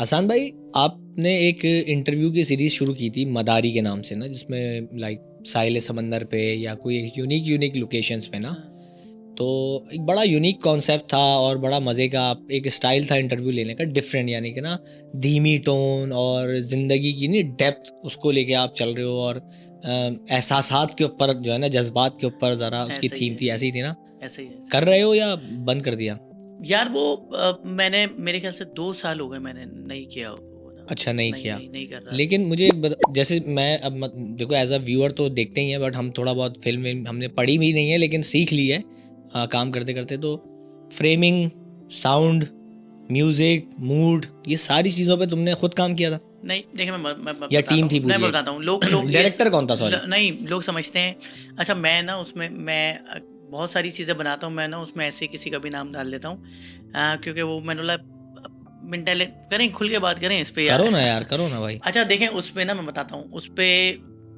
हसान भाई, आपने एक इंटरव्यू की सीरीज शुरू की थी मदारी के नाम से ना, जिसमें लाइक साहिल समंदर पे या कोई एक यूनिक लोकेशंस पे ना, तो एक बड़ा यूनिक कॉन्सेप्ट था और बड़ा मज़े का एक स्टाइल था इंटरव्यू लेने का, डिफरेंट, यानी कि ना धीमी टोन और ज़िंदगी की नहीं डेप्थ उसको लेके आप चल रहे हो, और एहसासात के ऊपर जो है ना, जज्बात के ऊपर ज़रा उसकी थीम थी, ऐसी थी ना। ऐसे ही कर रहे हो या बंद कर दिया? यार वो मैंने मेरे ख्याल से 2 साल हो गए मैंने नहीं किया वो ना। अच्छा, नहीं किया। नहीं कर रहा। लेकिन मुझे जैसे मैं अब देखो एज अ व्यूअर तो देखते ही हैं, बट हम थोड़ा बहुत फिल्म हमने पढ़ी भी नहीं है लेकिन सीख ली है काम करते करते। तो फ्रेमिंग, साउंड, म्यूजिक, मूड, ये सारी चीज़ों पे तुमने खुद काम किया था नहीं देखिए, मैं या टीम थी पूरी? मैं बताता हूँ। लोग डायरेक्टर कौन था? सॉरी, नहीं, लोग समझते हैं अच्छा मैं ना उसमें मैं बहुत सारी चीज़ें बनाता हूँ। मैं ना उसमें ऐसे किसी का भी नाम डाल देता हूँ क्योंकि वो मैंने बोला मेंटल करें, खुल के बात करें इस पे यार। करो ना यार, करो ना भाई। अच्छा देखें, उस पे ना मैं बताता हूँ, उस पे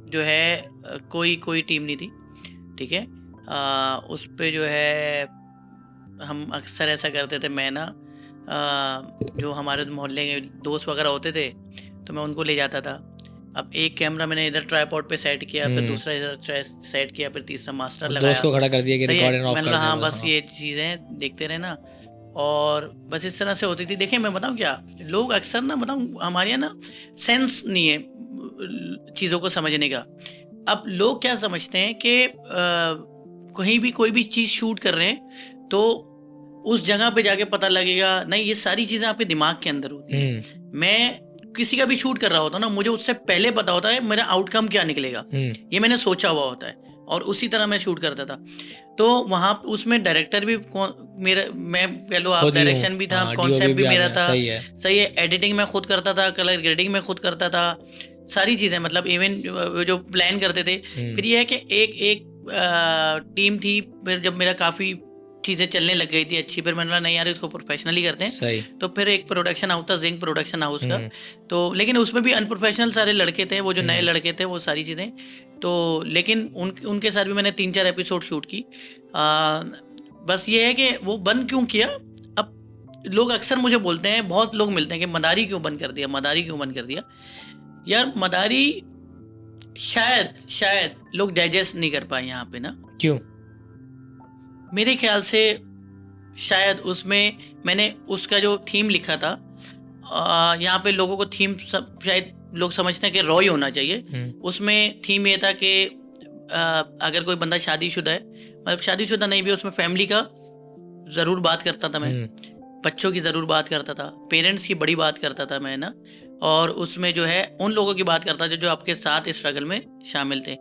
जो है कोई टीम नहीं थी, ठीक है। उस पे जो है हम अक्सर ऐसा करते थे, मैं ना जो हमारे मोहल्ले के दोस्त वगैरह होते थे तो मैं उनको ले जाता था। अब एक कैमरा मैंने इधर ट्राइपॉड पे सेट किया, फिर दूसरा इधर सेट किया, फिर तीसरा मास्टर लगाया, दोस्त को खड़ा कर दिया कि सही रिकॉर्ड है। एंड ऑफ मैंने कर बोला हाँ दे बस ये चीज़ें देखते रहे ना, और बस इस तरह से होती थी। देखिए मैं बताऊँ क्या, लोग अक्सर ना बताऊँ हमारे यहाँ ना सेंस नहीं है चीज़ों को समझने का। अब लोग क्या समझते हैं कि कहीं भी कोई भी चीज़ शूट कर रहे हैं तो उस जगह पे जाके पता लगेगा, नहीं ये सारी चीज़ें आपके दिमाग के अंदर होती हैं। मैं किसी का भी शूट कर रहा होता ना, मुझे उससे पहले पता होता है मेरा आउटकम क्या निकलेगा, ये मैंने सोचा हुआ होता है और उसी तरह मैं शूट करता था। तो वहाँ उसमें डायरेक्टर भी मेरा, मैं कह लो आप, डायरेक्शन भी था, कॉन्सेप्ट भी मेरा था, सही है। एडिटिंग मैं खुद करता था, कलर ग्रेडिंग मैं खुद करता था, सारी चीज़ें मतलब इवन जो प्लान करते थे। फिर ये है कि एक टीम थी, फिर जब मेरा काफ़ी चीज़ें चलने लग गई थी अच्छी, फिर मैंने बोला नहीं यार इसको प्रोफेशनली करते हैं। तो फिर एक प्रोडक्शन हाउस था, जिंक प्रोडक्शन हाउस का, तो लेकिन उसमें भी अनप्रोफेशनल सारे लड़के थे, वो जो नए लड़के थे वो सारी चीज़ें तो, लेकिन उनके साथ भी मैंने 3-4 एपिसोड शूट की। बस ये है कि वो बंद क्यों किया। अब लोग अक्सर मुझे बोलते हैं, बहुत लोग मिलते हैं कि मदारी क्यों बंद कर दिया, मदारी क्यों बंद कर दिया। यार मदारी शायद लोग डाइजेस्ट नहीं कर पाए यहाँ पे ना। क्यों? मेरे ख्याल से शायद उसमें मैंने उसका जो थीम लिखा था, यहाँ पे लोगों को थीम सब शायद लोग समझते हैं कि रॉ ही होना चाहिए। उसमें थीम ये था कि अगर कोई बंदा शादीशुदा है, मतलब शादीशुदा नहीं भी, उसमें फैमिली का ज़रूर बात करता था मैं, बच्चों की ज़रूर बात करता था, पेरेंट्स की बड़ी बात करता था मैं ना, और उसमें जो है उन लोगों की बात करता था जो आपके साथ स्ट्रगल में शामिल थे।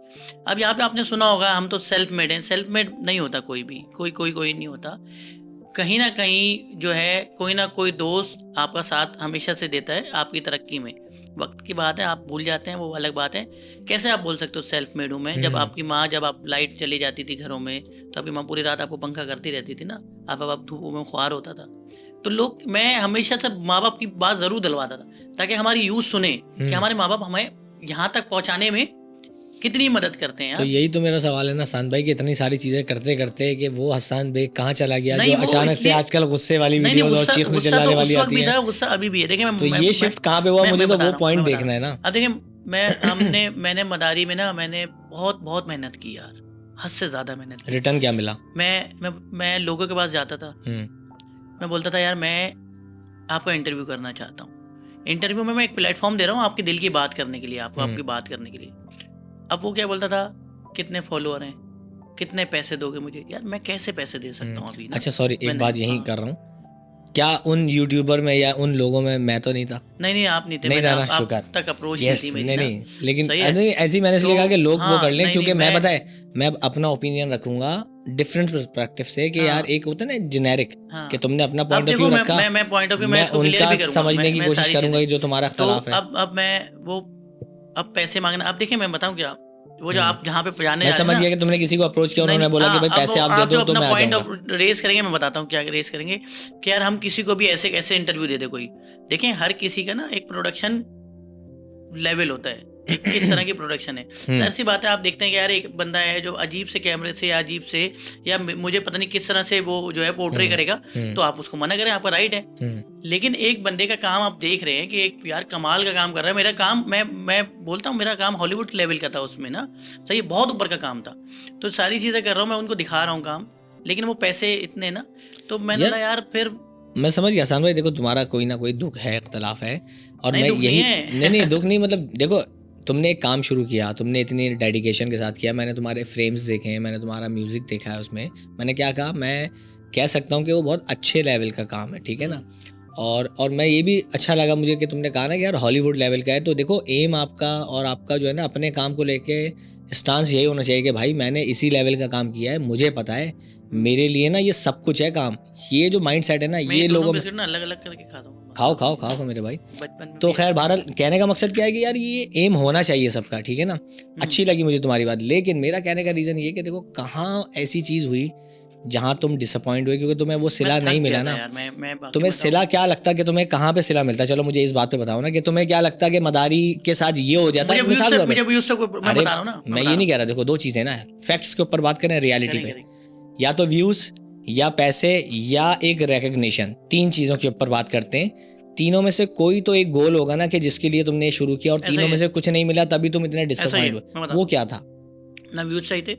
अब यहाँ पे आपने सुना होगा हम तो सेल्फ मेड हैं। सेल्फ मेड नहीं होता कोई भी, कोई नहीं होता। कहीं ना कहीं जो है कोई ना कोई दोस्त आपका साथ हमेशा से देता है आपकी तरक्की में। वक्त की बात है, आप भूल जाते हैं, वो अलग बात है। कैसे आप बोल सकते हो सेल्फ मेड हूँ मैं, जब आपकी माँ, जब आप लाइट चली जाती थी घरों में तो आपकी माँ पूरी रात आपको पंखा करती रहती थी ना, आप धूप में ख्वार होता था। तो लोग, मैं हमेशा से माँ बाप की बात ज़रूर दिलवाता था ताकि हमारी यूथ सुने कि हमारे माँ बाप हमें यहाँ तक पहुँचाने में कितनी मदद करते हैं। तो यही तो मेरा सवाल है ना हसान भाई, कि इतनी सारी चीजें करते करते कि वो हसान भाई कहाँ चला गया, जो अचानक से आजकल गुस्से वाली वीडियोस और चीखने चिल्लाने वाली आती है। गुस्सा अभी भी है। देखिए तो ये शिफ्ट कहाँ पे हुआ, मुझे तो वो पॉइंट देखना है ना। अब देखिए मैंने मदारी में ना मैंने बहुत मेहनत की यार, हद से ज्यादा मेहनत की। रिटर्न क्या मिला? मैं लोगों के पास जाता था, मैं बोलता था यार मैं आपका इंटरव्यू करना चाहता हूँ। इंटरव्यू में मैं एक प्लेटफॉर्म दे रहा हूँ आपके दिल की बात करने के लिए, आपको आपकी बात करने के लिए। अब वो क्या बोलता था, कितने फॉलोअर हैं, कितने पैसे दोगे मुझे। यार मैं कैसे पैसे दे सकता हूँ अभी ना। अच्छा सॉरी, एक बात यही कर रहा हूँ, क्या उन यूट्यूबर में या उन लोगों में मैं तो नहीं था? नहीं आप नहीं थे, नहीं था ना, आप शुक्र। तक अप्रोच नहीं थी मेरी नहीं, लेकिन नहीं ऐसी मैंने इसलिए कहा कि लोग वो कर लें, क्योंकि मैं पता है मैं अपना ओपिनियन रखूंगा डिफरेंट पर्सपेक्टिव से, कि यार एक होता है ना जेनेरिक, कि तुमने अपना पॉइंट ऑफ व्यू रखा, मैं पॉइंट ऑफ व्यू मैं उनका समझने की कोशिश करूंगा जो तुम्हारा इख्तिलाफ है। अब मैं वो अब पैसे मांगना। अब देखिए मैं बताऊं क्या, वो जो आप जहाँ पे जाने, मैं समझ गया कि तुमने किसी को अप्रोच किया, उन्होंने बोला कि भाई पैसे आप दे दो तो मैं आ जाऊंगा। पॉइंट रेस करेंगे, मैं बताता हूँ क्या रेस करेंगे कि यार हम किसी को भी ऐसे इंटरव्यू दे दे कोई। देखें हर किसी का ना एक प्रोडक्शन लेवल होता है, किस तरह की प्रोडक्शन है। जाहिर सी बात है, आप देखते हैं कि यार एक बंदा है जो अजीब से कैमरे से या अजीब से या मुझे पता नहीं किस तरह से वो जो है पोर्ट्रे करेगा, तो आप उसको मना करें, आपका राइट है। लेकिन एक बंदे का काम आप देख रहे हैं कि एक यार कमाल का काम कर रहा है। मेरा काम, मैं बोलता हूँ मेरा काम हॉलीवुड लेवल का था उसमें ना, सही, बहुत ऊपर का काम था। तो सारी चीज़ें कर रहा हूँ मैं, उनको दिखा रहा हूँ काम, लेकिन वो पैसे इतने ना, तो मैंने बोला यार फिर मैं समझ गया आसान भाई। देखो तुम्हारा कोई ना कोई दुख है, इख्तलाफ है, और नहीं, मैं दुख यही नहीं है। नहीं दुख नहीं, मतलब देखो तुमने एक काम शुरू किया, तुमने इतनी डेडिकेशन के साथ किया, मैंने तुम्हारे फ्रेम्स देखे हैं, मैंने तुम्हारा म्यूज़िक देखा है उसमें। मैंने क्या कहा, मैं कह सकता हूँ कि वो बहुत अच्छे लेवल का काम है, ठीक है ना। और मैं ये भी अच्छा लगा मुझे कि तुमने कहा ना कि यार हॉलीवुड लेवल का है। तो देखो एम आपका और आपका जो है ना अपने काम को लेके स्टांस यही होना चाहिए कि भाई मैंने इसी लेवल का काम किया है, मुझे पता है, मेरे लिए ना ये सब कुछ है काम। ये जो माइंड सेट है ना, ये लोगों में बिस्किट ना अलग अलग करके खाता हूँ। खाओ खाओ खाओ खाओ मेरे भाई। बचपन में तो खैर बहरहाल कहने का मकसद क्या है कि यार ये एम होना चाहिए सबका, ठीक है ना। अच्छी लगी मुझे तुम्हारी बात, लेकिन मेरा कहने का रीज़न ये कि देखो कहाँ ऐसी चीज़ हुई जहाँ तुम डिसअपॉइंट हुए, क्योंकि तुम्हें वो सिला नहीं मिला ना। तुम्हें सिला क्या लगता कि तुम्हें कहाँ पे सिला मिलता? चलो मुझे इस बात पे बताओ ना कि तुम्हें क्या लगता कि मदारी के साथ ये हो जाता है। मैं ये नहीं कह रहा, देखो दो चीज़ें ना, फैक्ट्स के ऊपर बात करें, रियलिटी पे, या तो व्यूज़ या पैसे या एक रिकग्निशन, तीन चीज़ों के ऊपर बात करते हैं। तीनों में से कोई तो एक गोल होगा ना कि जिसके लिए तुमने शुरू किया, और तीनों में से कुछ नहीं मिला तभी तुम इतने डिसअपॉइंट हुए। वो क्या था? ना व्यूज चाहिए थे,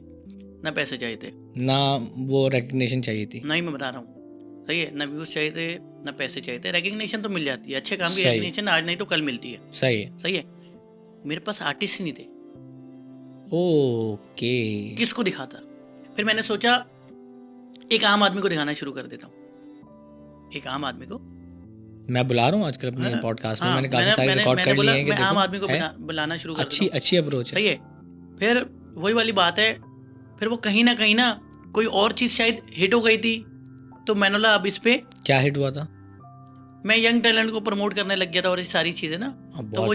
ना पैसे चाहिए थे, ना वो रिकग्निशन चाहिए थी। नहीं, मैं बता रहा हूँ, सही है, ना व्यूज चाहिए थे, ना पैसे चाहिए थे। रिकग्निशन तो मिल जाती है, अच्छे काम की रिकग्निशन आज नहीं तो कल मिलती है। सही है, सही है। मेरे पास आर्टिस्ट नहीं थे। ओके। किसको दिखाता? फिर मैंने सोचा एक आम आदमी को दिखाना शुरू कर देता हूँ। एक आम आदमी को मैं बुला रहा हूँ आजकल अपने पॉडकास्ट में, मैंने काफी सारे रिकॉर्ड कर लिए हैं कि मैं आम आदमी को बुलाना शुरू कर देता हूँ। अच्छी अप्रोच है। सही है। फिर वही वाली बात है, फिर वो कहीं ना कोई और चीज़ शायद हिट हो गई थी, तो मैंने बोला अब इस पे क्या हिट हुआ था? मैं यंग टैलेंट को प्रमोट करने लग गया था और ये सारी चीज़ें ना, तो वो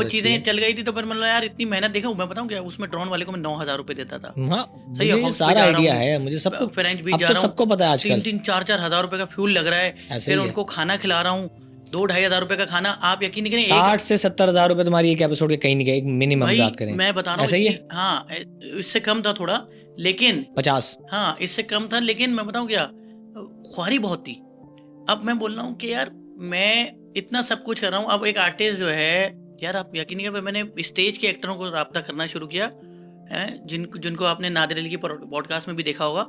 चीज़ें चल गई थी। तो फिर मैंने यार इतनी मेहनत, देखा मैं बताऊँ क्या, उसमें ड्रोन वाले को मैं 9,000 रुपये देता था। सही है, सारा आइडिया है मुझे, सबको फ्रेंच बीच जा रहा हूँ, सबको पता है आजकल 3-4 हज़ार रुपये का फ्यूल लग रहा है, फिर उनको खाना खिला रहा हूँ, 2-2.5 हज़ार रुपये का खाना। आप यकीन नहीं करेंगे 60 से 70 हज़ार रुपये तुम्हारी एक एपिसोड के कहीं नहीं गए, मिनिमम बात करें। मैं बता रहा हूँ, हाँ इससे कम था थोड़ा, लेकिन 50, हाँ इससे कम था, लेकिन मैं बताऊँ क्या, ख्वारी बहुत थी। अब मैं बोल रहा हूँ कि यार मैं इतना सब कुछ कर रहा हूँ। अब एक आर्टिस्ट जो है यार, आप यकीन नहीं करेंगे, मैंने स्टेज के एक्टरों को राब्ता करना शुरू किया है, जिनको आपने नादिर अली की पॉडकास्ट में भी देखा होगा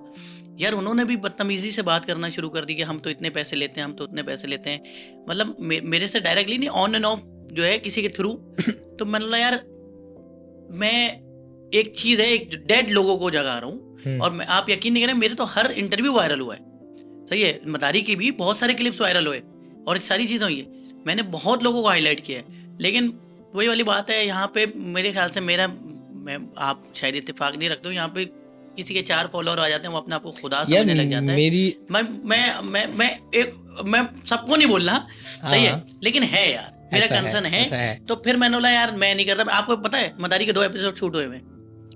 यार, उन्होंने भी बदतमीजी से बात करना शुरू कर दी कि हम तो इतने पैसे लेते हैं, हम तो उतने पैसे लेते हैं। मतलब मेरे से डायरेक्टली नहीं, ऑन एंड ऑफ जो है किसी के थ्रू। तो मैंने बोला यार मैं एक चीज़ है, एक डेड लोगों को जगा रहा हूँ, और मैं, आप यकीन नहीं करें, मेरे तो हर इंटरव्यू वायरल हुआ है। सही है, मदारी की भी बहुत सारे क्लिप्स वायरल हुए और सारी चीज़ें हुई है, मैंने बहुत लोगों को हाईलाइट किया है। लेकिन वही वाली बात है, यहाँ पे मेरे ख्याल से मैं आप शायद इत्तेफाक नहीं रखते हो, यहाँ पे किसी के 4 फॉलोअर आ जाते हैं, वो अपने आप को खुदा समझने लग जाता है। मैं सबको नहीं बोल रहा, सही है, लेकिन है यार, मेरा कंसर्न है। तो फिर मैंने बोला यार मैं नहीं करता। आपको पता है मदारी के 2 एपिसोड शूट हुए, मैं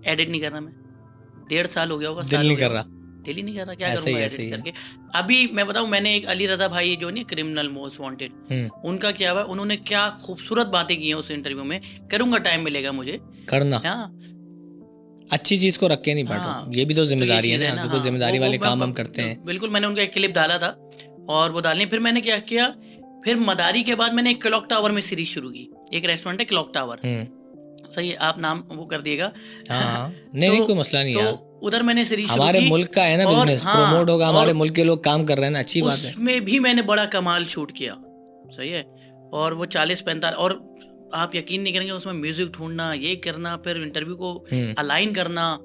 एडिट नहीं कर रहा, मैं 1.5 साल हो गया होगा, दिल नहीं कर रहा, क्या करूंगा एडिट करके। अभी मैं बताऊं, मैंने एक अली रजा भाई जो नहीं, क्रिमिनल मोस्ट वांटेड, उनका क्या हुआ, उन्होंने क्या खूबसूरत बातें की हैं उस इंटरव्यू में। करूंगा, टाइम मिलेगा मुझे करना। हाँ, अच्छी चीज को रख के नहीं बांटो, ये भी तो जिम्मेदारी है ना, तो जिम्मेदारी वाले काम हम करते हैं। बिल्कुल, मैंने उनका एक क्लिप डाला था और वो डालने, फिर मैंने क्या किया, फिर मदारी के बाद मैंने एक क्लॉक टावर में सीरीज शुरू की। एक रेस्टोरेंट है क्लॉक टावर, सही है, आप नाम वो कर दिएगा। नहीं कोई मसला नहीं यार, उधर मैंने सीरीज हमारे मुल्क का है ना, बिजनेस प्रमोट होगा, हमारे मुल्क के लोग काम कर रहे हैं ना, अच्छी बात है। उसमें भी मैंने बड़ा कमाल शूट किया, सही है, और वो 40-45, और आप यकीन नहीं करेंगे, उसमें म्यूजिक ढूंढना, ये करना, फिर इंटरव्यू को अलाइन करना,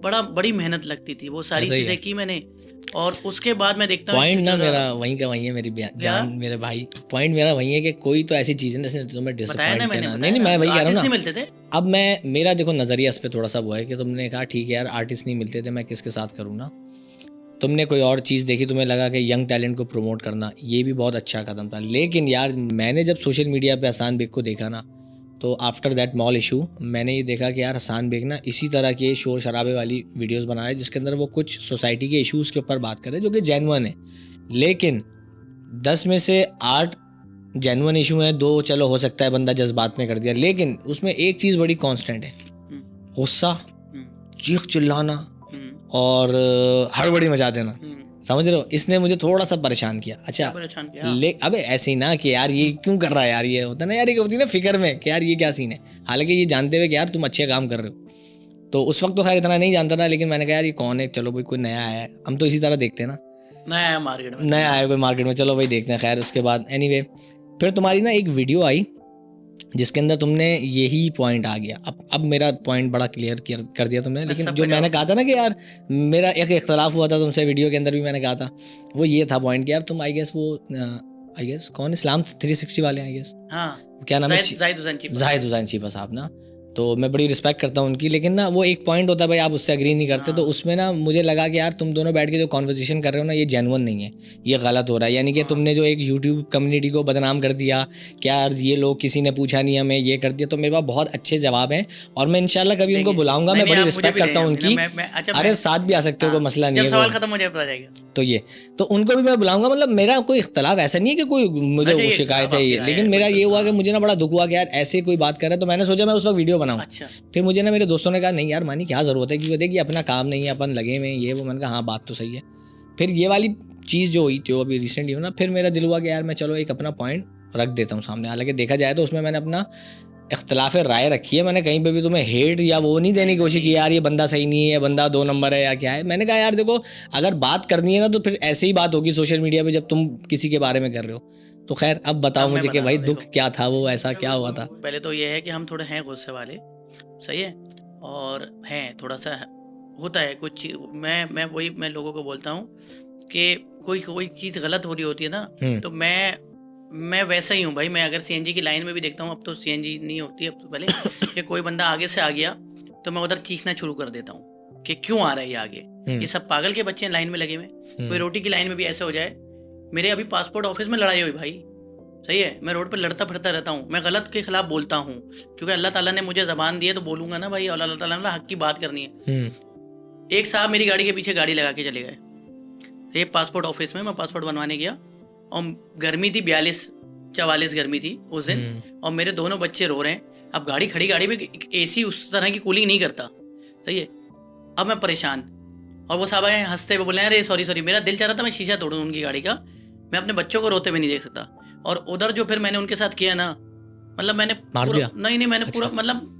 बड़ी मेहनत लगती थी। वो सारी चीजें की मैंने, और उसके बाद मैं देखता हूँ पॉइंट ना मेरा वहीं का वहीं है, मेरी जान मेरे भाई, पॉइंट मेरा वहीं है कि कोई तो ऐसी चीज है जैसे तुम्हें डिसअपॉइंट करना। नहीं मैं वही कह रहा हूँ ना, मिलते थे। अब मेरा देखो नजरिया इस पे थोड़ा सा वो है कि तुमने कहा ठीक है यार आर्टिस्ट नहीं मिलते थे, मैं किसके साथ करूँ ना। तुमने कोई और चीज़ देखी, तुम्हें लगा कि यंग टैलेंट को प्रमोट करना, ये भी बहुत अच्छा कदम था। लेकिन यार मैंने जब सोशल मीडिया पे हसान बेग को देखा ना, तो आफ्टर दैट मॉल इशू मैंने ये देखा कि यार हसान बेग ना इसी तरह के शोर शराबे वाली वीडियोस बना रहे हैं, जिसके अंदर वो कुछ सोसाइटी के इश्यूज़ के ऊपर बात कर रहे हैं, जो कि जेन्युइन है। लेकिन 10 में से 8 जेन्युइन इशू है, दो चलो हो सकता है बंदा जज्बात में कर दिया, लेकिन उसमें एक चीज़ बड़ी कांस्टेंट है, गुस्सा, चीख चिल्लाना और हड़बड़ी मचा देना। समझ रहे हो, इसने मुझे थोड़ा सा परेशान किया। अच्छा परेशान किया। अबे ऐसे ही ना कि यार ये क्यों कर रहा है यार, ये होता है ना यार, ये होती है ना फिक्र में कि यार ये क्या सीन है, हालांकि ये जानते हुए कि यार तुम अच्छे काम कर रहे हो। तो उस वक्त तो खैर इतना नहीं जानता था, लेकिन मैंने कहा यार ये कौन है, चलो भाई कोई नया आया है, हम तो इसी तरह देखते हैं ना, नया आया मार्केट में, नया आया कोई मार्केट में, चलो भाई देखते हैं। खैर उसके बाद एनीवे फिर तुम्हारी ना एक वीडियो आई जिसके अंदर तुमने यही पॉइंट आ गया। अब मेरा पॉइंट बड़ा क्लियर कर दिया तुमने, लेकिन जो मैंने कहा था ना कि यार मेरा एक इख्तलाफ हुआ था तुमसे, वीडियो के अंदर भी मैंने कहा था, वो ये था पॉइंट कि यार तुम आई गेस कौन, इस्लाम 360 वाले आई गेस, हाँ क्या नाम है, जाहिद हुसैन चीपा साहब ना, तो मैं बड़ी रिस्पेक्ट करता हूँ उनकी, लेकिन ना वो एक पॉइंट होता है भाई आप उससे एग्री नहीं करते, तो उसमें ना मुझे लगा कि यार तुम दोनों बैठ के जो कॉन्वर्सेशन कर रहे हो ना, ये जेन्युइन नहीं है, ये गलत हो रहा है। यानी कि तुमने जो एक यूट्यूब कम्युनिटी को बदनाम कर दिया कि यार ये लोग किसी ने पूछा नहीं हमें, ये कर दिया। तो मेरे पास बहुत अच्छे जवाब हैं और मैं इंशाल्लाह कभी उनको बुलाऊंगा, मैं बड़ी रिस्पेक्ट करता हूँ उनकी। अरे साथ भी आ सकते हो, कोई मसला नहीं है, सवाल खत्म हो जाए पता जाएगा। तो ये तो उनको भी मैं बुलाऊंगा, मतलब मेरा कोई इख्तलाफ ऐसा नहीं है कि कोई मुझे शिकायत है ये, लेकिन मेरा ये हुआ कि मुझे ना बड़ा दुख हुआ कि यार ऐसे कोई बात कर रहा है, तो मैंने सोचा मैं उस वक्त वीडियो बनाऊं। फिर मुझे ना मेरे दोस्तों ने कहा नहीं यार मानी क्या ज़रूरत है, क्योंकि देखिए अपना काम नहीं है, अपन लगे हुए ये वो। मैंने कहा हाँ बात तो सही है। फिर ये वाली चीज़ जो हुई, जो अभी रिसेंटली हुई ना, फिर मेरा दिल हुआ कि यार मैं चलो एक अपना पॉइंट रख देता हूँ सामने। हालांकि देखा जाए तो उसमें मैंने अपना इख्तलाफ राय रखी है, मैंने कहीं पे भी तुम्हें हेट या वो नहीं देने की कोशिश की यार ये बंदा सही नहीं है, बंदा 2 नंबर है या क्या है। मैंने कहा यार देखो अगर बात करनी है ना तो फिर ऐसे ही बात होगी सोशल मीडिया पे जब तुम किसी के बारे में कर रहे हो। तो खैर अब बताओ मुझे कि भाई दुख क्या था, वो ऐसा क्या हुआ था। पहले तो ये है कि हम थोड़े हैं गुस्से वाले, सही है, और हैं थोड़ा सा होता है कुछ चीज। मैं लोगों को बोलता हूँ कि कोई चीज़ गलत हो रही होती है ना, तो मैं वैसा ही हूँ भाई। मैं अगर सीएनजी की लाइन में भी देखता हूँ, अब तो सीएनजी नहीं होती है, अब तो पहले कि कोई बंदा आगे से आ गया तो मैं उधर चीखना शुरू कर देता हूँ कि क्यों आ रहा है ये आगे, ये सब पागल के बच्चे लाइन में लगे हुए। कोई रोटी की लाइन में भी ऐसे हो जाए, मेरे अभी पासपोर्ट ऑफिस में लड़ाई हुई भाई, सही है, मैं रोड पर लड़ता फिरता रहता हूँ, मैं गलत के खिलाफ बोलता हूँ, क्योंकि अल्लाह ताला ने मुझे ज़बान दी है तो बोलूँगा ना भाई, और अल्लाह ताला ने हक की बात करनी है। एक साहब मेरी गाड़ी के पीछे गाड़ी लगा के चले गए, ये पासपोर्ट ऑफिस में मैं पासपोर्ट बनवाने गया और गर्मी थी 42-44 गर्मी थी उस दिन, और मेरे दोनों बच्चे रो रहे हैं। अब गाड़ी में एसी उस तरह की कूलिंग नहीं करता, सही है। अब मैं परेशान, और वो साहब आए हंसते हुए बोले अरे सॉरी। मेरा दिल चाह रहा था मैं शीशा तोड़ूं उनकी गाड़ी का, मैं अपने बच्चों को रोते हुए नहीं देख सकता। और उधर जो फिर मैंने उनके साथ किया ना, मतलब मैंने नहीं मैंने पूरा मतलब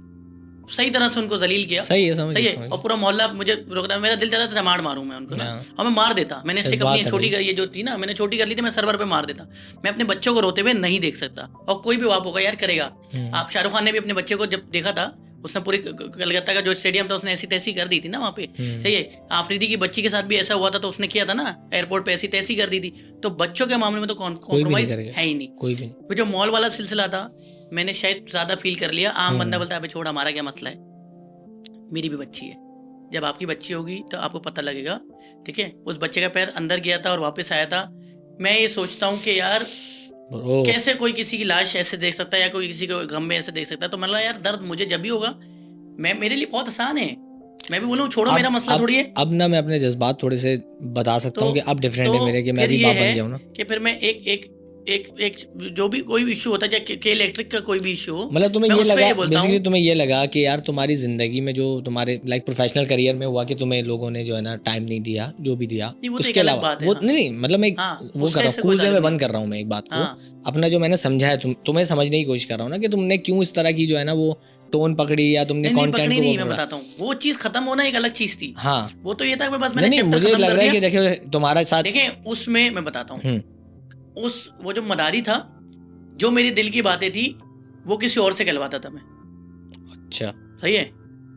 सही तरह से उनको जलील किया, सही है। और पूरा मोहल्ला मुझे रोक रहा, मेरा दिल चाहता था मार मारूं मैं उनको ना, और मैं मार देता। मैंने इससे अपनी छोटी कर, ये जो थी ना मैंने छोटी कर ली थी, मैं सर्वर पे मार देता। मैं अपने बच्चों को रोते हुए नहीं देख सकता, और कोई भी बाप होगा यार करेगा। आप शाहरुख खान ने भी अपने बच्चे को जब देखा था, उसने पूरी कलकत्ता का जो स्टेडियम था उसने ऐसी तैसी कर दी थी ना वहाँ पे, सही है। आफरीदी की बच्ची के साथ भी ऐसा हुआ था, तो उसने किया था ना एयरपोर्ट पे ऐसी तैसी कर दी थी। तो बच्चों के मामले में तो कॉम्प्रोमाइज है ही नहीं, कोई भी। वो जो मॉल वाला सिलसिला था, मैंने शायद ज्यादा फील कर लिया। आम बंदा बोलता है छोड़ हमारा क्या मसला है, मेरी भी बच्ची है, जब आपकी बच्ची होगी तो आपको पता लगेगा, ठीक है। उस बच्चे का पैर अंदर गया था और वापस आया था। मैं ये सोचता हूँ कि यार कैसे कोई किसी की लाश ऐसे देख सकता है, या कोई किसी को गम में ऐसे देख सकता है। तो मतलब यार दर्द मुझे जब भी होगा, मेरे लिए बहुत आसान है, मैं भी बोलूँ छोड़ो मेरा मसला थोड़ी है। अब ना मैं अपने जज्बात थोड़े से बता सकता हूँ कि अब डिफरेंट है मेरे, कि मैं भी बाप बन गया हूँ ना, कि फिर मैं एक जो भी कोई भी इशू होता है, चाहे इलेक्ट्रिक का कोई भी इशू हो, मतलब तुम्हें ये लगा बेसिकली, तुम्हें ये लगा कि यार तुम्हारी जिंदगी में जो तुम्हारे लाइक प्रोफेशनल करियर में हुआ कि तुम्हें लोगों ने जो है ना टाइम नहीं दिया, जो भी दिया, उसके अलावा वो नहीं, मतलब मैं वो कर रहा हूँ कूलर में बंद कर रहा हूँ मैं एक बात को अपना, जो मैंने समझा है तुम्हें समझने की कोशिश कर रहा हूँ ना, कि तुमने क्यों इस तरह की जो है ना वो टोन पकड़ी, या तुमने कंटेंट को, मैं बताता हूँ वो चीज खत्म होना एक अलग चीज थी। हाँ वो तो ये था बस मैंने मुझे लग रहा है कि देखिए तुम्हारा साथ, देखें उसमें मैं बताता हूँ, वो जो मदारी था, जो मेरी दिल की बातें थी वो किसी और से कहलवाता था मैं। अच्छा, सही है।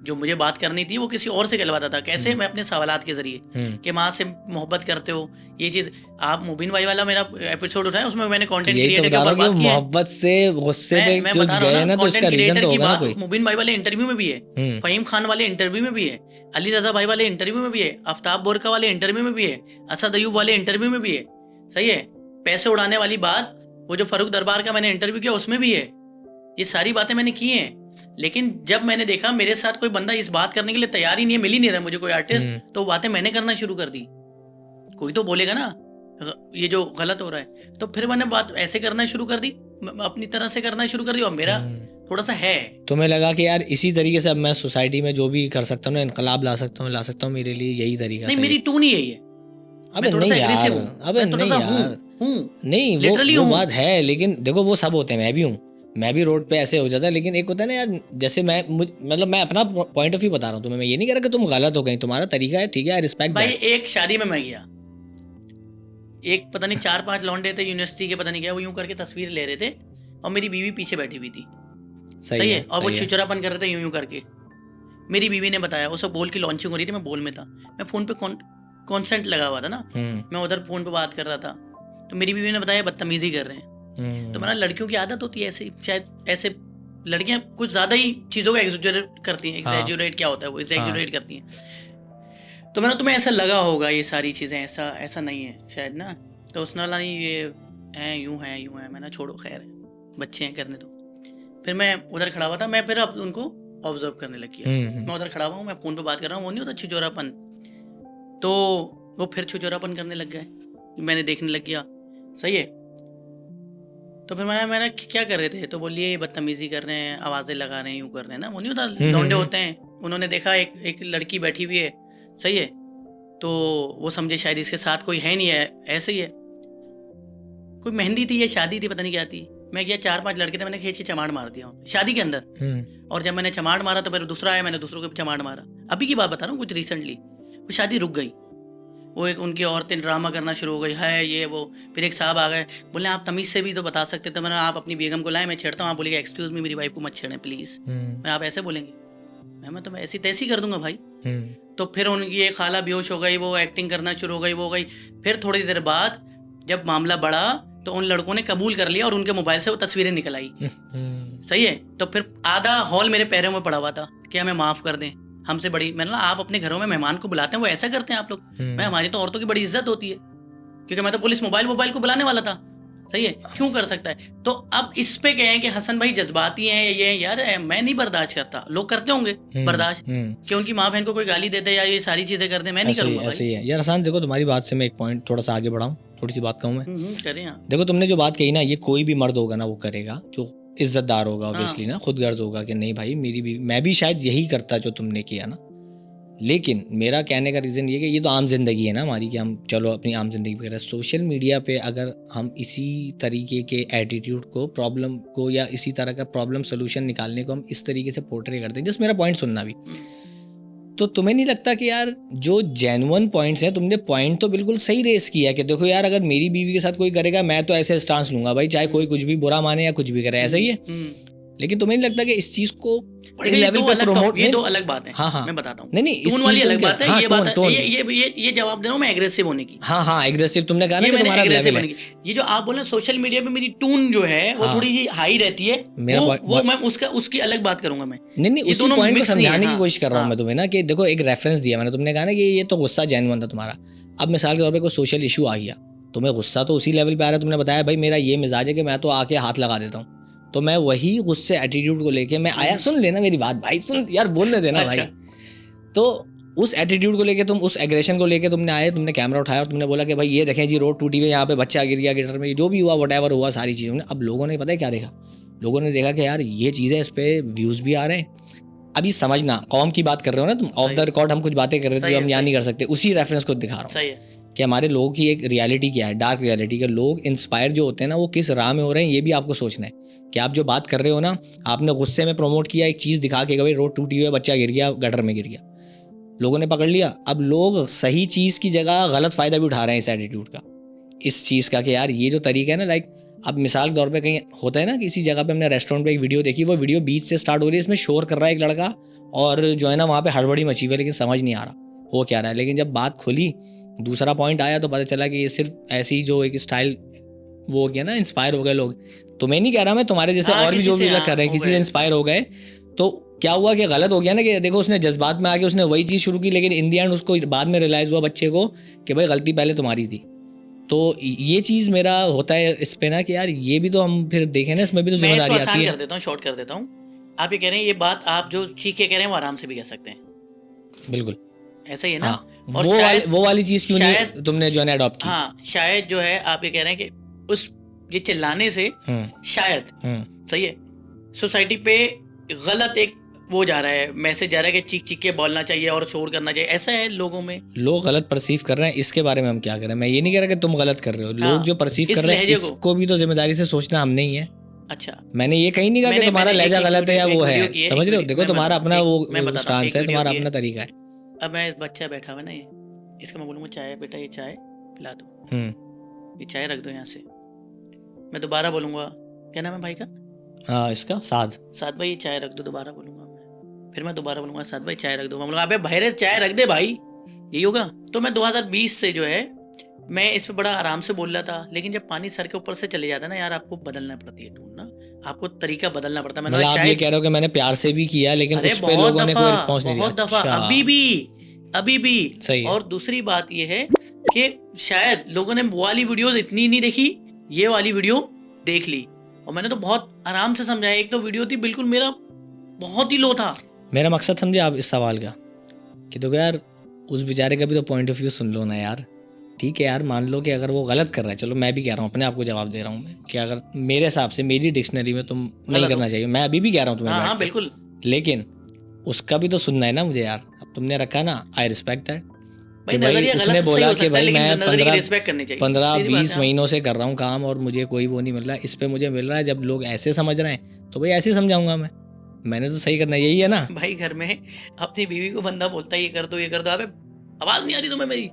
जो मुझे बात करनी थी वो किसी और से कहलवाता था। कैसे? मैं अपने सवालात के जरिए, कि माँ से मोहब्बत करते हो, ये चीज। आप मुबीन भाई वाला मेरा एपिसोड उठाए, उसमें मैंने कंटेंट क्रिएटर के ऊपर बात की है, मोहब्बत से गुस्से पे जो गए ना, तो उसका रीजन तो होगा ना कोई। मुबीन भाई वाले इंटरव्यू में भी है, फहीम खान वाले इंटरव्यू में भी है, अली रजा भाई वाले इंटरव्यू में भी है, आफ्ताब बोरका वाले इंटरव्यू में भी है, असद अयूब वाले इंटरव्यू में भी है, सही है। पैसे उड़ाने वाली बात, वो जो फरूक दरबार का मैंने इंटरव्यू किया उसमें भी है। ये सारी बातें मैंने की हैं, लेकिन जब मैंने देखा मेरे साथ कोई बंदा इस बात करने के लिए तैयार ही नहीं है, मिल ही नहीं रहा मुझे कोई आर्टिस्ट, तो बातें मैंने करना शुरू कर दी। कोई तो बोलेगा ना ये जो गलत हो रहा है, तो फिर मैंने बात ऐसे करना शुरू कर दी। अपनी तरह से करना शुरू कर दिया, और मेरा थोड़ा सा है। तुम्हें लगा कि यार इसी तरीके से अब मैं सोसाइटी में जो भी कर सकता हूँ ना, इनकलाब ला सकता हूँ, मेरे लिए यही तरीका नहीं, सही मेरी टून ही यही है। अबे मैं थोड़ा नहीं सा यार, aggressive हूँ, अबे मैं थोड़ा नहीं सा यार, हूँ नहीं लिटरली वो हूँ। बात है, लेकिन देखो वो सब होते हैं, मैं भी हूँ, मैं भी रोड पे ऐसे हो जाता है, लेकिन एक होता है ना यार, जैसे मतलब मैं अपना पॉइंट ऑफ व्यू बता रहा हूँ तुम्हें, मैं ये नहीं कह रहा कि तुम गलत हो गई, तुम्हारा तरीका है, ठीक है, आई रिस्पेक्ट भाई दैट। एक शादी में मैं गया, एक पता नहीं 4-5 लौंडे थे यूनिवर्सिटी के, पता नहीं क्या, वो यूं करके तस्वीर ले रहे थे, और मेरी बीवी पीछे बैठी हुई थी। सही है। और वो छिचोरापन कर रहे थे यूं यूं करके। मेरी बीवी ने बताया, वो सब बोल की लॉन्चिंग हो रही थी, मैं बोल में था, मैं फोन पे कॉन्सेंट लगा हुआ था ना, मैं उधर फोन पे बात कर रहा था, तो मेरी बीवी ने बताया बदतमीजी कर रहे हैं। तो मैंने, लड़कियों की आदत होती है ऐसे, शायद ऐसे लड़कियां कुछ ज्यादा ही चीजों का एग्जैजरेट करती हैं। एग्जैजरेट क्या होता है, वो एग्जैजरेट करती हैं। तो मैंने, तुम्हें ऐसा लगा होगा ये सारी चीजें, ऐसा नहीं है शायद ना। तो उसने वाला, नहीं ये है, यूं है। मैंने, छोड़ो खैर है, बच्चे हैं, करने दो। फिर मैं उधर खड़ा हुआ था, मैं फिर अब उनको ऑब्जर्व करने लग गया। मैं उधर खड़ा हुआ हूँ, मैं फोन पे बात कर रहा हूँ, वो नहीं होता छिचोरापन, तो वो फिर छिचोरापन करने लग गए, मैंने देखने लग गया। सही है। तो फिर मैंने क्या कर रहे थे, तो बोलिए ये बदतमीजी कर रहे हैं, आवाजें लगा रहे हैं, यूं कर रहे हैं ना, वो नहीं होता लौंडे होते हैं। उन्होंने देखा एक लड़की बैठी हुई है, सही है, तो वो समझे शायद इसके साथ कोई है नहीं है, ऐसे ही है, कोई मेहंदी थी या शादी थी, पता नहीं क्या थी। मैं गया, 4-5 लड़के थे, मैंने खींच के चमाड़ मार दिया शादी के अंदर। और जब मैंने चमाड़ मारा तो फिर दूसरा आया, मैंने दूसरों को भी चमाड़ मारा। अभी की बात बता रहा हूँ, कुछ रिसेंटली। वो शादी रुक गई, वो एक उनकी औरतें ड्रामा करना शुरू हो गई है, ये वो। फिर एक साहब आ गए, बोले आप तमीज़ से भी तो बता सकते थे। मैंने, आप अपनी बेगम को लाए, मैं छेड़ता हूँ, आप बोलेगा एक्सक्यूज मी, मेरी वाइफ को मत छेड़ें प्लीज़। मैं, आप ऐसे बोलेंगे, मैं तो मैं ऐसी तैसी कर दूंगा भाई। तो फिर उनकी एक खाला बेहोश हो गई, वो एक्टिंग करना शुरू हो गई, वो हो गई। फिर थोड़ी देर बाद जब मामला बढ़ा तो उन लड़कों ने कबूल कर लिया और उनके मोबाइल से वो तस्वीरें निकल आई। सही है। तो फिर आधा हॉल मेरे पैरों में पड़ा हुआ था कि हमें माफ़ कर दें, हमसे बड़ी, मैंने कहा आप अपने घरों में मेहमान को बुलाते हैं, वो ऐसा करते हैं आप लोग। मैं, हमारी तो औरतों की बड़ी इज्जत होती है, क्योंकि मैं तो पुलिस मोबाइल को बुलाने वाला था। सही है, क्यों कर सकता है। तो अब इस पे कहें कि हसन भाई जज्बाती हैं, ये यार मैं नहीं बर्दाश्त करता। लोग करते होंगे बर्दाश्त कि उनकी माँ बहन को कोई गाली देते या ये सारी चीजें करते, मैं नहीं करूंगा। ऐसे ही है यार हसन। देखो तुम्हारी बात से मैं एक पॉइंट थोड़ा सा आगे बढ़ाऊं, थोड़ी सी बात कहूँ मैं। करें। देखो तुमने जो बात कही ना, ये कोई भी मर्द होगा ना वो करेगा, जो इज्जतदार होगा, ऑब्वियसली ना, खुद गर्ज होगा कि नहीं भाई मेरी भी, मैं भी शायद यही करता जो तुमने किया ना। लेकिन मेरा कहने का रीज़न ये कि ये तो आम जिंदगी है ना हमारी, कि हम चलो अपनी आम जिंदगी पे, सोशल मीडिया पे अगर हम इसी तरीके के एटीट्यूड को, प्रॉब्लम को, या इसी तरह का प्रॉब्लम सोल्यूशन निकालने को हम इस तरीके से पोर्ट्रे करते हैं, जस्ट मेरा पॉइंट सुनना भी, तो तुम्हें नहीं लगता कि यार जो जेन्युइन पॉइंट्स हैं, तुमने पॉइंट तो बिल्कुल सही रेस किया है कि देखो यार अगर मेरी बीवी के साथ कोई करेगा मैं तो ऐसे स्टांस लूंगा भाई, चाहे कोई कुछ भी बुरा माने या कुछ भी करे, ऐसा ही है। लेकिन तुम्हें नहीं लगता कि इस चीज को इस लेवल पे प्रमोट, ये दो अलग बात है। हाँ, मैं बताता हूँ। नहीं टोन वाली अलग बात है। ये बात है, ये जवाब दे रहा हूँ मैं एग्रेसिव होने की। हाँ एग्रेसिव तुमने कहा ना कि तुम्हारा लेवल है। ये जो आप बोल रहे हैं सोशल मीडिया पे मेरी टून जो है वो थोड़ी सी हाई रहती है, वो मैं उसकी अलग बात करूंगा मैं। नहीं उसी पॉइंट को समझाने की कोशिश कर रहा हूँ मैं तुम्हें ना, कि देखो एक रेफरेंस दिया मैंने, तुमने कहा ना कि ये तो गुस्सा जेन्युइन था तुम्हारा। अब मिसाल के तौर पे कोई सोशल इशू आ गया, तुम्हें गुस्सा तो उसी लेवल पे आ रहा है, तुमने बताया भाई मेरा ये मिजाज है कि मैं तो आके हाथ लगा देता हूँ, तो मैं वही गुस्से एटीट्यूड को लेके मैं आया, सुन लेना मेरी बात भाई, सुन यार बोलने देना। अच्छा। भाई तो उस एटीट्यूड को लेके तुम, उस एग्रेशन को लेके तुमने आए, तुमने कैमरा उठाया और तुमने बोला कि भाई ये देखें जी रोड टूटी हुई, यहाँ पे बच्चा गिर गया गिटर में, जो भी हुआ व्हाटएवर हुआ सारी चीज़ों ने। अब लोगों ने पता है क्या देखा, लोगों ने देखा कि यार ये चीज़ें, इस पर व्यूज़ भी आ रहे हैं। अभी समझना, कौम की बात कर रहे हो ना तुम, ऑफ द रिकॉर्ड हम कुछ बातें कर रहे थे जो हम यहाँ नहीं कर सकते, उसी रेफरेंस को दिखा रहा हूँ कि हमारे लोगों की एक रियलिटी क्या है, डार्क रियलिटी के लोग इंस्पायर जो होते हैं ना, वो किस राह में हो रहे हैं, ये भी आपको सोचना है। कि आप जो बात कर रहे हो ना, आपने गुस्से में प्रमोट किया एक चीज़ दिखा के, भाई रोड टूटी हुई है, बच्चा गिर गया, गटर में गिर गया, लोगों ने पकड़ लिया। अब लोग सही चीज़ की जगह गलत फ़ायदा भी उठा रहे हैं इस एटीट्यूड का, इस चीज़ का कि यार ये जो तरीका है ना, लाइक अब मिसाल के तौर पे कहीं होता है ना, किसी जगह पे हमने रेस्टोरेंट पे एक वीडियो देखी, वो वीडियो बीच से स्टार्ट हो रही है, इसमें शोर कर रहा है एक लड़का, और जो है ना वहाँ पे हड़बड़ी मची हुई है, लेकिन समझ नहीं आ रहा वो क्या रहा है। लेकिन जब बात खुली, दूसरा पॉइंट आया, तो पता चला कि ये सिर्फ ऐसी जो एक स्टाइल वो हो गया ना, इंस्पायर हो गए लोग। तो मैं नहीं कह रहा, मैं तुम्हारे जैसे और भी जो भी कर रहे हैं, किसी से इंस्पायर हो गए, तो क्या हुआ कि गलत हो गया ना, कि देखो उसने जज्बात में आके उसने वही चीज़ शुरू की, लेकिन इन द एंड उसको बाद में रियलाइज़ हुआ बच्चे को कि भाई गलती पहले तुम्हारी थी। तो ये चीज़ मेरा होता है इस पे ना, कि यार ये भी तो हम फिर देखें ना, इसमें भी तो जिम्मेदारी आती है। कर देता हूँ, शॉर्ट कर देता हूँ। आप ये कह रहे हैं, ये बात आप जो ठीक के कह रहे हैं वो आराम से भी कह सकते हैं, बिल्कुल ऐसा ही है ना। हाँ, और वो वाली चीज़ क्यों नहीं तुमने जो है अडॉप्ट की। हाँ, शायद जो है आप ये कह रहे हैं कि उस ये चिल्लाने से शायद सही है सोसाइटी पे गलत एक वो जा रहा है, मैसेज जा रहा है कि चीख चीख के बोलना चाहिए और शोर करना चाहिए, ऐसा है लोगों में। लोग गलत परसीव कर रहे हैं, इसके बारे में हम क्या करें? मैं ये नहीं कह रहा कि तुम गलत कर रहे हो, हाँ, लोग जो परसीव इस कर रहे हैं लहजे को। इसको भी तो जिम्मेदारी से सोचना हमने ही है। अच्छा, मैंने ये कहीं नहीं कहा कि तुम्हारा लहजा गलत है या वो है, समझ रहे हो? देखो तुम्हारा अपना वो स्टांस है, तुम्हारा अपना तरीका है। अब मैं बच्चा बैठा हुआ ना, ये इसका मैं बोलूँगा चाय बेटा ये चाय पिला दो, ये चाय रख दो यहाँ से। मैं दोबारा बोलूँगा, क्या नाम है भाई का? हाँ इसका साद भाई ये चाय रख दो, दोबारा बोलूँगा मैं। फिर मैं दोबारा बोलूँगा साद भाई चाय रख दो, मैं बोलूँगा अबे भाई चाय रख दे भाई, यही होगा। तो मैं 2020 से जो है मैं इस पे बड़ा आराम से बोल रहा था, लेकिन जब पानी सर के ऊपर से चले जाता है ना यार, आपको बदलना पड़ती है टून ना, आपको तरीका बदलना पड़ता है। मतलब आप ये कह रहे हो कि मैंने प्यार से भी किया लेकिन उस पे लोगों ने कोई रिस्पॉन्स नहीं दिया? बहुत दफा, अभी भी सही है। और दूसरी बात ये है कि शायद लोगों ने वो वाली वीडियोस इतनी नहीं देखी, ये वाली वीडियो देख ली, और मैंने तो बहुत आराम से समझाया। एक तो वीडियो थी बिल्कुल मेरा बहुत ही लो था। मेरा मकसद समझे आप इस सवाल का कि तो यार उस बेचारे का भी तो पॉइंट ऑफ व्यू सुन लो ना यार। ठीक है यार, मान लो कि अगर वो गलत कर रहा है, चलो मैं भी कह रहा हूँ, अपने आप को जवाब दे रहा हूँ मैं कि अगर मेरे हिसाब से मेरी डिक्शनरी में तुम नहीं करना चाहिए, मैं अभी भी कह रहा हूँ तुम्हें। हाँ बिल्कुल, लेकिन उसका भी तो सुनना है ना मुझे यार। अब तुमने रखा ना, आई रिस्पेक्ट दैट। उसने बोला कि भाई मैं 15-20 हाँ। महीनों से कर रहा हूँ काम और मुझे कोई वो नहीं मिल रहा, इस पे मुझे मिल रहा है। जब लोग ऐसे समझ रहे हैं तो भाई ऐसे ही समझाऊंगा मैंने तो सही करना, यही है ना भाई। घर में अपनी बीवी को बंदा बोलता है ये कर दो ये कर दो, अबे आवाज नहीं आ रही तुम्हें मेरी,